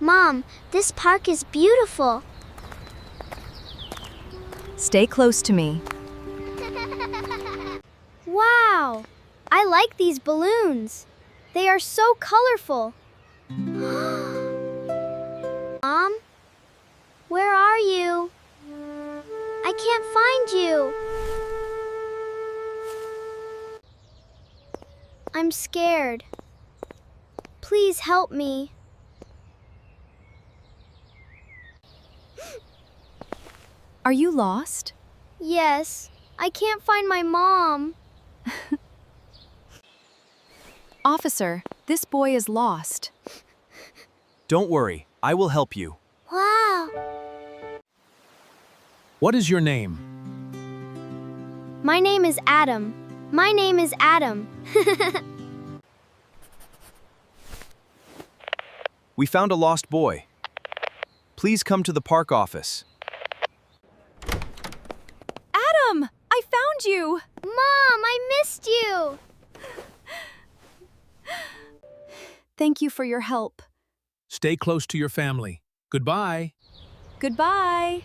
Mom, this park is beautiful. Stay close to me. Wow! I like these balloons. They are so colorful. Mom? Where are you? I can't find you. I'm scared. Please help me. Are you lost? Yes, I can't find my mom. Officer, this boy is lost. Don't worry, I will help you. Wow! What is your name? My name is Adam. My name is Adam. We found a lost boy. Please come to the park office. Adam! I found you! Mom, I missed you! Thank you for your help. Stay close to your family. Goodbye. Goodbye.